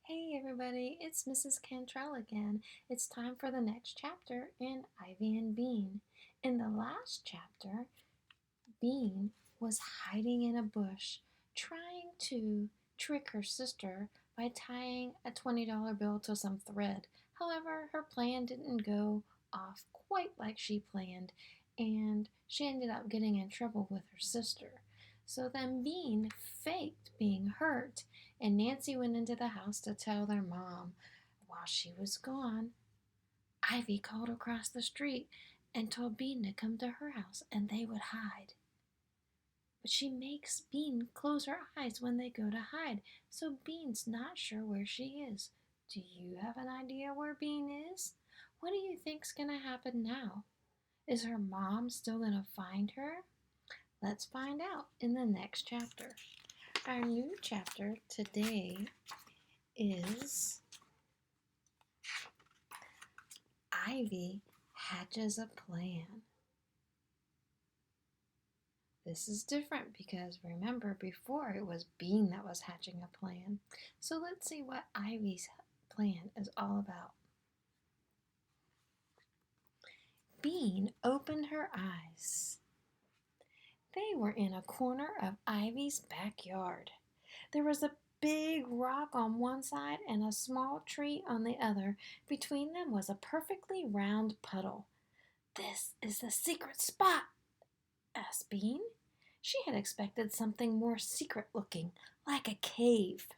Hey everybody, it's Mrs. Cantrell again. It's time for the next chapter in Ivy and Bean. In the last chapter, Bean was hiding in a bush, trying to trick her sister by tying a $20 bill to some thread. However, her plan didn't go off quite like she planned, and she ended up getting in trouble with her sister. So then Bean faked being hurt, and Nancy went into the house to tell their mom. While she was gone, Ivy called across the street and told Bean to come to her house and they would hide. But she makes Bean close her eyes when they go to hide, so Bean's not sure where she is. Do you have an idea where Bean is? What do you think's gonna happen now? Is her mom still gonna find her? Let's find out in the next chapter. Our new chapter today is Ivy hatches a plan. This is different because remember before it was Bean that was hatching a plan. So let's see what Ivy's plan is all about. Bean opened her eyes. They were in a corner of Ivy's backyard. There was a big rock on one side and a small tree on the other. Between them was a perfectly round puddle. "This is the secret spot," asked Bean. She had expected something more secret looking, like a cave.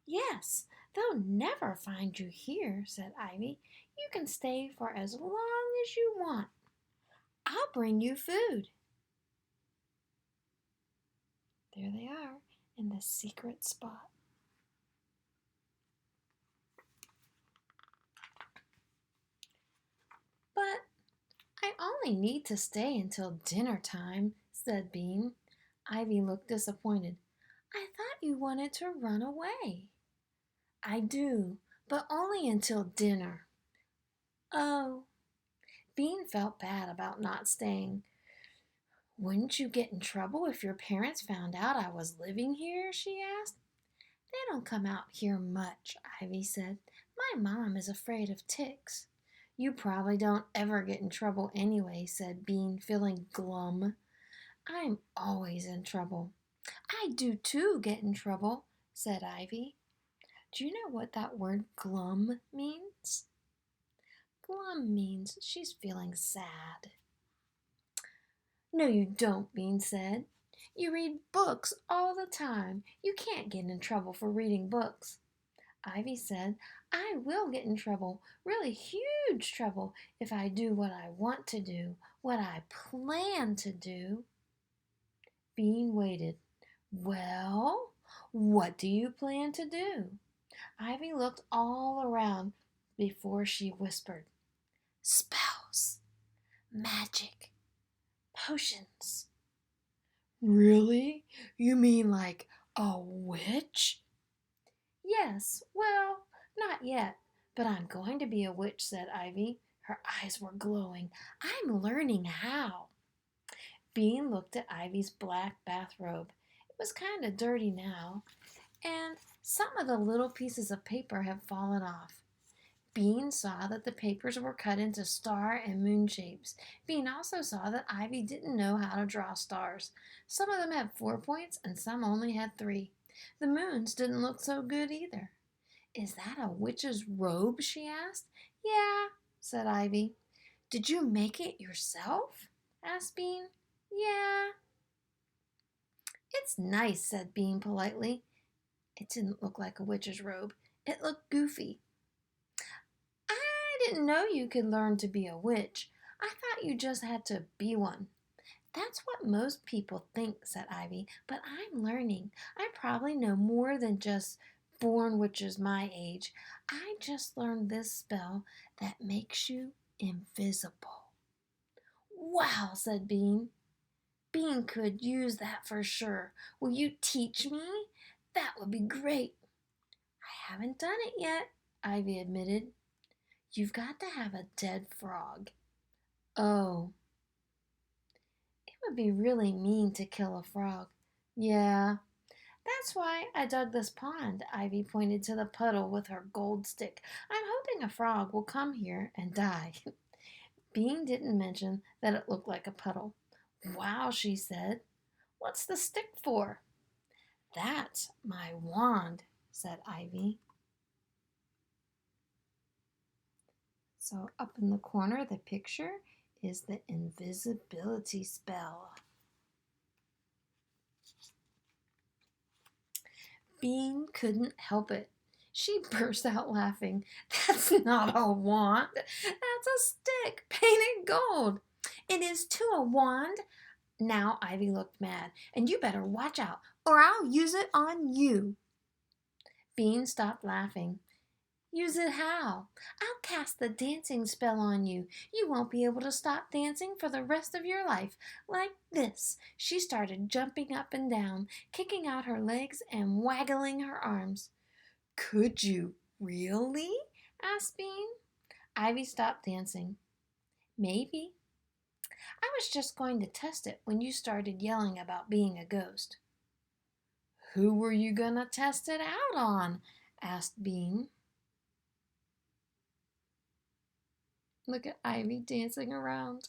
"Yes, they'll never find you here," said Ivy. "You can stay for as long as you want. I'll bring you food." There they are in the secret spot. "But I only need to stay until dinner time," said Bean. Ivy looked disappointed. "I thought you wanted to run away." "I do, but only until dinner." "Oh." Bean felt bad about not staying. "Wouldn't you get in trouble if your parents found out I was living here?" she asked. "They don't come out here much," Ivy said. "My mom is afraid of ticks." "You probably don't ever get in trouble anyway," said Bean, feeling glum. "I'm always in trouble." "I do too get in trouble," said Ivy. Do you know what that word glum means? Glum means she's feeling sad. "No, you don't," Bean said. "You read books all the time. You can't get in trouble for reading books." Ivy said, "I will get in trouble, really huge trouble, if I do what I want to do, what I plan to do." Bean waited. "Well, what do you plan to do?" Ivy looked all around before she whispered, "Spells, magic, potions." "Really? You mean like a witch?" "Yes, well, not yet, but I'm going to be a witch," said Ivy. Her eyes were glowing. "I'm learning how." Bean looked at Ivy's black bathrobe. It was kind of dirty now, and some of the little pieces of paper had fallen off. Bean saw that the papers were cut into star and moon shapes. Bean also saw that Ivy didn't know how to draw stars. Some of them had 4 points and some only had 3. The moons didn't look so good either. "Is that a witch's robe?" she asked. "Yeah," said Ivy. "Did you make it yourself?" asked Bean. "Yeah." "It's nice," said Bean politely. It didn't look like a witch's robe. It looked goofy. "I didn't know you could learn to be a witch. I thought you just had to be one." "That's what most people think," said Ivy, "but I'm learning. I probably know more than just born witches my age. I just learned this spell that makes you invisible." "Wow," said Bean. "Bean could use that for sure. Will you teach me? That would be great." "I haven't done it yet," Ivy admitted. "You've got to have a dead frog." "Oh." "It would be really mean to kill a frog." "Yeah." That's why I dug this pond. Ivy pointed to the puddle with her gold stick. I'm hoping a frog will come here and die. Bean didn't mention that it looked like a puddle. Wow, she said. What's the stick for? That's my wand, said Ivy. So up in the corner of the picture is the invisibility spell. Bean couldn't help it. She burst out laughing. That's not a wand. That's a stick painted gold. It is too a wand. Now Ivy looked mad. And you better watch out, or I'll use it on you. Bean stopped laughing. Use it how? I'll cast the dancing spell on you. You won't be able to stop dancing for the rest of your life. Like this. She started jumping up and down, kicking out her legs and waggling her arms. Could you really? Asked Bean. Ivy stopped dancing. Maybe. I was just going to test it when you started yelling about being a ghost. Who were you going to test it out on? Asked Bean. Look at Ivy dancing around.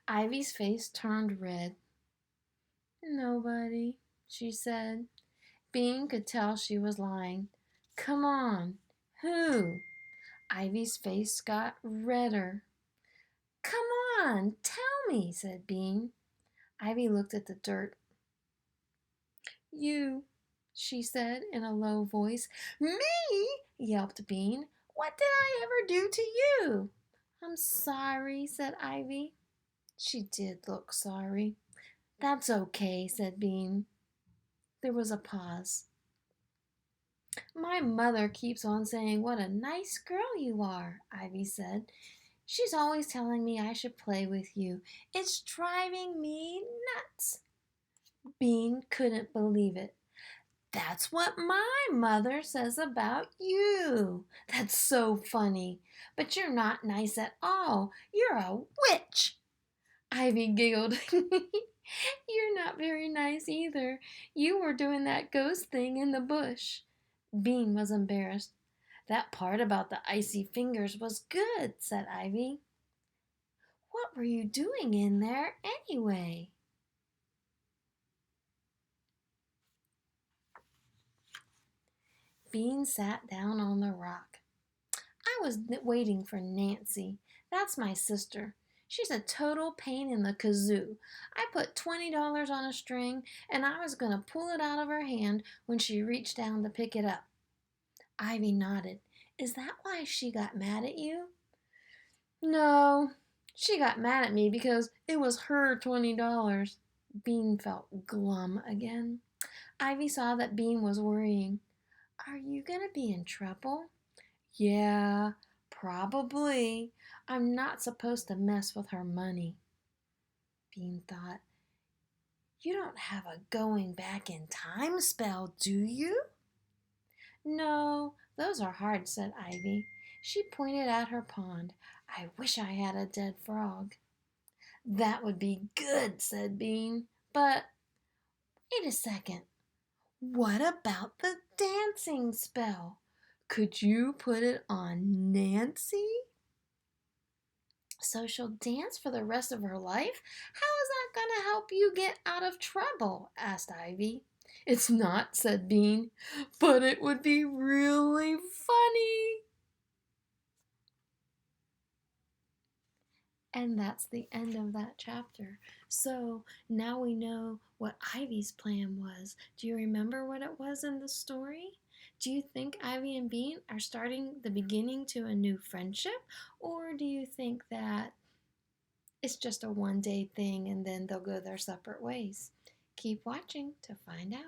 Ivy's face turned red. Nobody, she said. Bean could tell she was lying. Come on, who? Ivy's face got redder. Come on, tell me, said Bean. Ivy looked at the dirt. You, she said in a low voice. Me? Yelped Bean. What did I ever do to you? I'm sorry, said Ivy. She did look sorry. That's okay, said Bean. There was a pause. My mother keeps on saying what a nice girl you are, Ivy said. She's always telling me I should play with you. It's driving me nuts. Bean couldn't believe it. That's what my mother says about you. That's so funny. But you're not nice at all. You're a witch. Ivy giggled. You're not very nice either. You were doing that ghost thing in the bush. Bean was embarrassed. That part about the icy fingers was good, said Ivy. What were you doing in there anyway? Bean sat down on the rock. I was waiting for Nancy. That's my sister. She's a total pain in the kazoo. I put $20 on a string, and I was going to pull it out of her hand when she reached down to pick it up. Ivy nodded. Is that why she got mad at you? No, she got mad at me because it was her $20. Bean felt glum again. Ivy saw that Bean was worrying. Are you going to be in trouble? Yeah, probably. I'm not supposed to mess with her money. Bean thought, you don't have a going back in time spell, do you? No, those are hard, said Ivy. She pointed at her pond. I wish I had a dead frog. That would be good, said Bean. But wait a second. What about the dancing spell? Could you put it on Nancy? So she'll dance for the rest of her life? How is that going to help you get out of trouble? Asked Ivy. It's not, said Bean, but it would be really funny. And that's the end of that chapter. So now we know what Ivy's plan was. Do you remember what it was in the story? Do you think Ivy and Bean are starting the beginning to a new friendship? Or do you think that it's just a one-day thing and then they'll go their separate ways? Keep watching to find out.